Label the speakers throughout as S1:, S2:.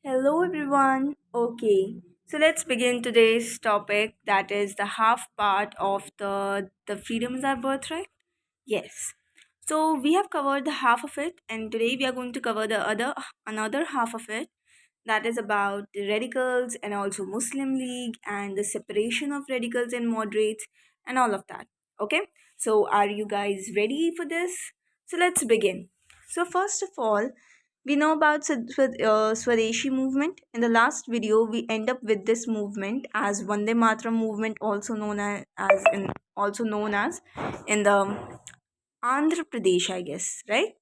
S1: Hello everyone. Okay, so let's begin today's topic, that is the half part of the freedoms are birthright. Yes. So we have covered the half of it, and today we are going to cover the other another half of it, that is about the radicals and also Muslim League and the separation of radicals and moderates and all of that. Okay? So are you guys ready for this? So let's begin. So first of all, we know about Swadeshi movement. In the last video, we end up with this movement as Vande Mataram movement, also known as in the Andhra Pradesh, I guess, right?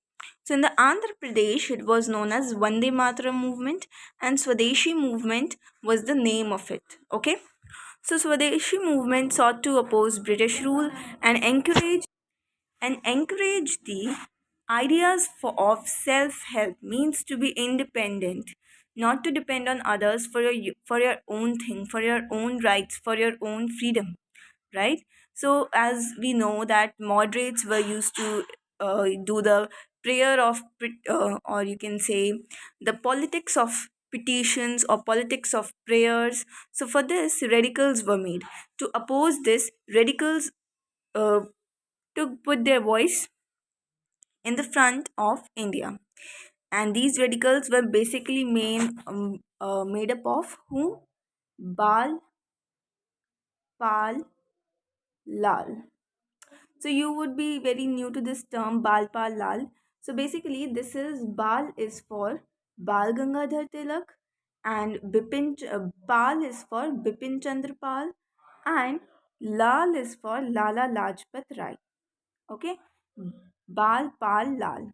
S1: So in the Andhra Pradesh, it was known as Vande Mataram movement, and Swadeshi movement was the name of it. Okay, so Swadeshi movement sought to oppose British rule and encourage the ideas of self-help, means to be independent, not to depend on others for your own thing, for your own rights, for your own freedom, right? So as we know that moderates were used to do the prayer of or you can say the politics of petitions or politics of prayers. So for this, radicals were made. To oppose this, radicals uh, to put their voice in the front of India. And these radicals were basically made up of whom? Bal Pal Lal. So you would be very new to this term Bal Pal Lal. So basically, this is Bal is for Bal Gangadhar Tilak, and Pal is for Bipin Chandra Pal, and Lal is for Lala Lajpat Rai. Okay, Bal Pal Lal.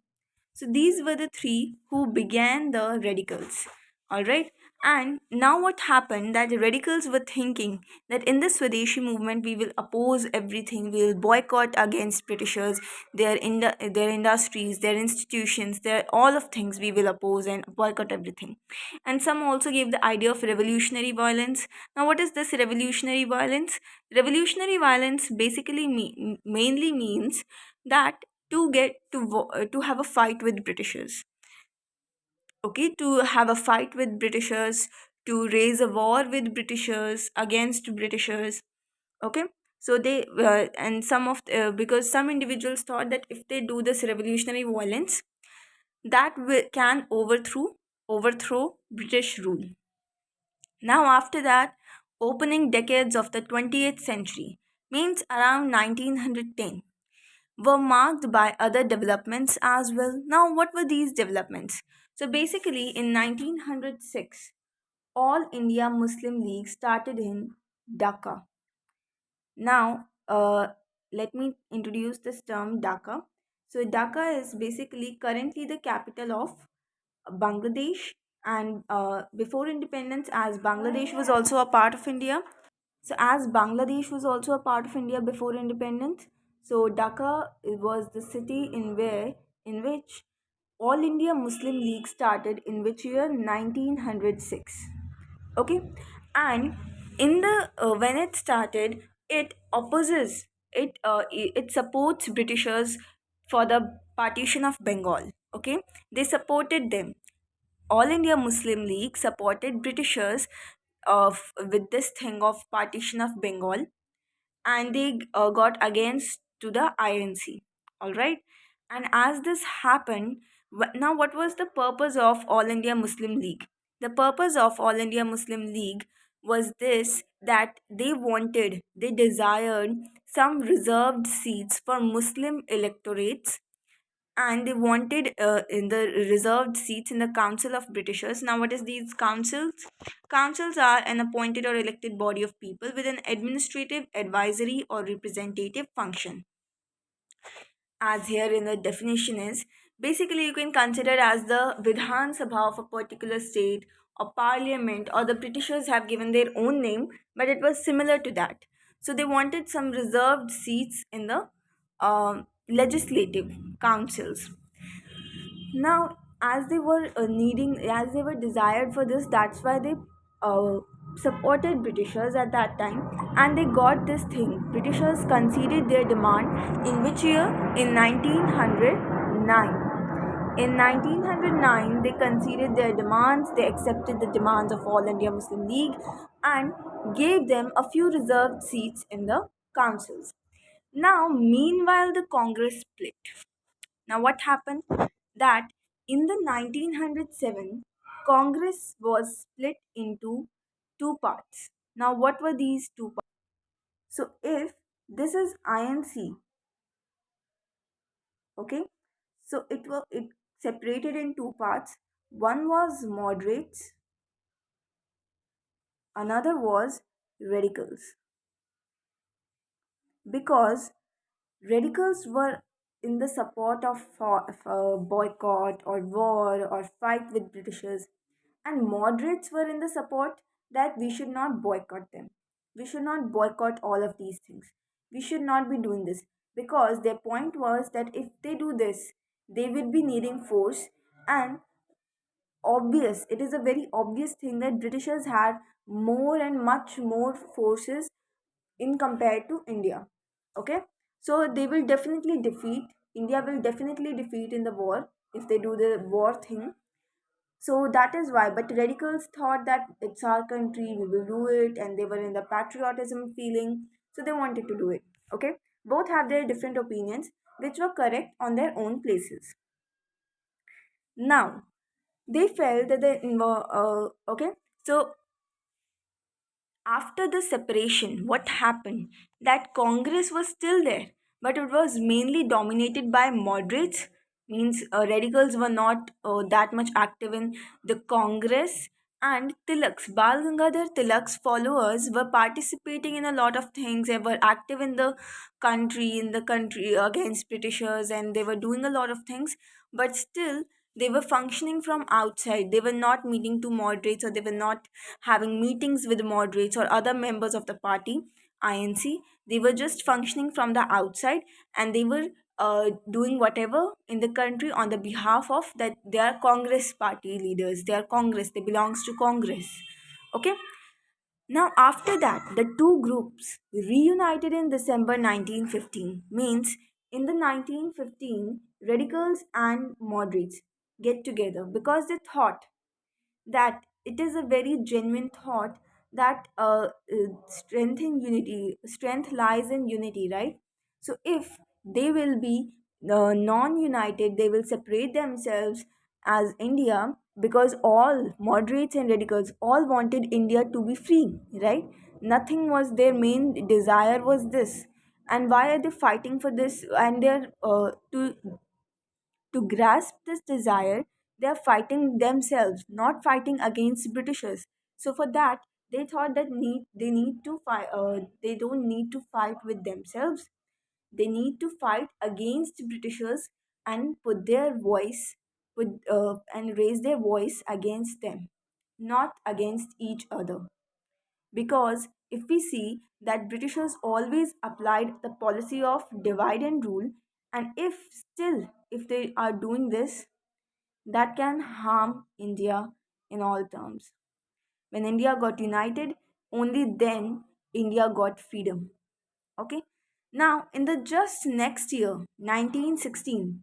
S1: So these were the three who began the radicals. Alright. And now what happened, that the radicals were thinking that in the Swadeshi movement we will oppose everything, we will boycott against Britishers, their industries, their institutions, their all of things we will oppose and boycott everything. And some also gave the idea of revolutionary violence. Now what is this revolutionary violence? Revolutionary violence basically mainly means that to have a fight with Britishers. Okay, to have a fight with Britishers, to raise a war with Britishers against Britishers. Okay, so they and some of because some individuals thought that if they do this revolutionary violence, that can overthrow British rule. Now after that, opening decades of the 20th century, means around 1910, were marked by other developments as well. Now, what were these developments? So, basically, in 1906, All India Muslim League started in Dhaka. Now, let me introduce this term Dhaka. So, Dhaka is basically currently the capital of Bangladesh, and before independence, as Bangladesh was also a part of India, so, as Bangladesh was also a part of India before independence, so Dhaka was the city in which All India Muslim League started, in which year 1906. Okay, and in the when it started, it opposes it supports Britishers for the partition of Bengal. Okay, they supported them. All India Muslim League supported Britishers with this thing of partition of Bengal, and they got against to the INC. All right, and as this happened, now what was the purpose of All India Muslim League? The purpose of All India Muslim League was this, that they desired some reserved seats for Muslim electorates, and they wanted in the reserved seats in the council of Britishers. Now what is these councils are an appointed or elected body of people with an administrative, advisory or representative function. As here in the definition is, basically you can consider as the Vidhan Sabha of a particular state or parliament, or the Britishers have given their own name, but it was similar to that. So they wanted some reserved seats in the legislative councils. Now, as they were desired for this, that's why they uh, supported Britishers at that time, and they got this thing. Britishers conceded their demand in which year? In 1909. In 1909, they conceded their demands, they accepted the demands of All India Muslim League and gave them a few reserved seats in the councils. Now, meanwhile, the Congress split. Now, what happened? That in the 1907, Congress was split into two parts. Now, what were these two parts? So, if this is INC, okay, so it separated in two parts. One was moderates, another was radicals. Because radicals were in the support of boycott or war or fight with Britishers, and moderates were in the support that we should not boycott them. We should not boycott all of these things. We should not be doing this because their point was that if they do this, they will be needing force, and obvious, it is a very obvious thing that Britishers had more and much more forces in compared to India. Okay, so they will definitely defeat. India will definitely defeat in the war if they do the war thing. So that is why. But radicals thought that it's our country, we will do it, and they were in the patriotism feeling, so they wanted to do it. Okay, both have their different opinions, which were correct on their own places. Now they felt that okay. So after the separation, what happened? That Congress was still there, but it was mainly dominated by moderates, means radicals were not that much active in the Congress. And Tilak's, Bal Gangadhar Tilak's followers were participating in a lot of things. They were active in the country against Britishers, and they were doing a lot of things. But still, they were functioning from outside. They were not meeting to moderates, or they were not having meetings with moderates or other members of the party, INC. They were just functioning from the outside, and they were doing whatever in the country on the behalf of that they are Congress party leaders. They are Congress. They belongs to Congress. Okay. Now after that, the two groups reunited in December 1915. Means in the 1915, radicals and moderates get together because they thought that it is a very genuine thought that strength lies in unity, right? So if they will be non-united, they will separate themselves as India, because all moderates and radicals all wanted India to be free, right? Nothing was their main desire was this. And why are they fighting for this? And they're to grasp this desire, they are fighting themselves, not fighting against Britishers. So for that, they thought that they need to fight. They don't need to fight with themselves. They need to fight against Britishers and put their voice, and raise their voice against them, not against each other. Because if we see that Britishers always applied the policy of divide and rule, and if they are doing this, that can harm India in all terms. When India got united, only then India got freedom. Okay. Now, in the just next year, 1916,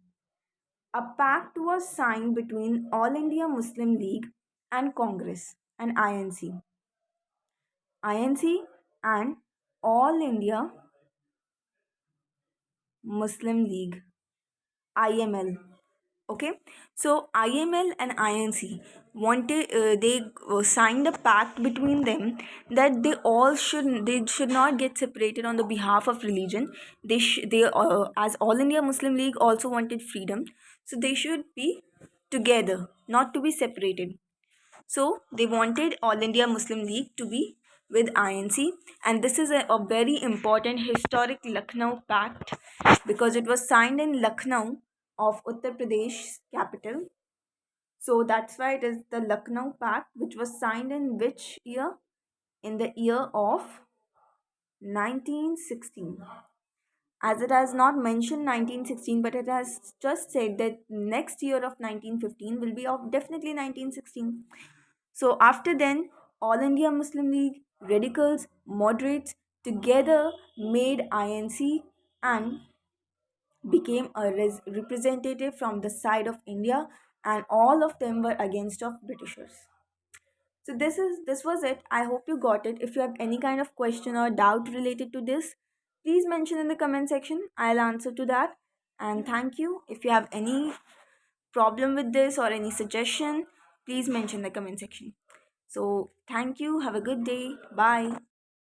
S1: a pact was signed between All India Muslim League and Congress and INC and All India Muslim League, IML. Okay, so IML and INC wanted they signed a pact between them that they should not get separated on the behalf of religion. They as All India Muslim League also wanted freedom, so they should be together, not to be separated. So they wanted All India Muslim League to be with INC, and this is a very important historic Lucknow pact because it was signed in Lucknow of Uttar Pradesh capital. So that's why it is the Lucknow Pact, which was signed in which year? In the year of 1916. As it has not mentioned 1916, but it has just said that next year of 1915 will be of definitely 1916. So after then, All India Muslim League, radicals, moderates together made INC, and became a representative from the side of India, and all of them were against of Britishers. So this was it. I hope you got it. If you have any kind of question or doubt related to this, please mention in the comment section. I'll answer to that. And thank you. If you have any problem with this or any suggestion, please mention in the comment section. So thank you. Have a good day. Bye.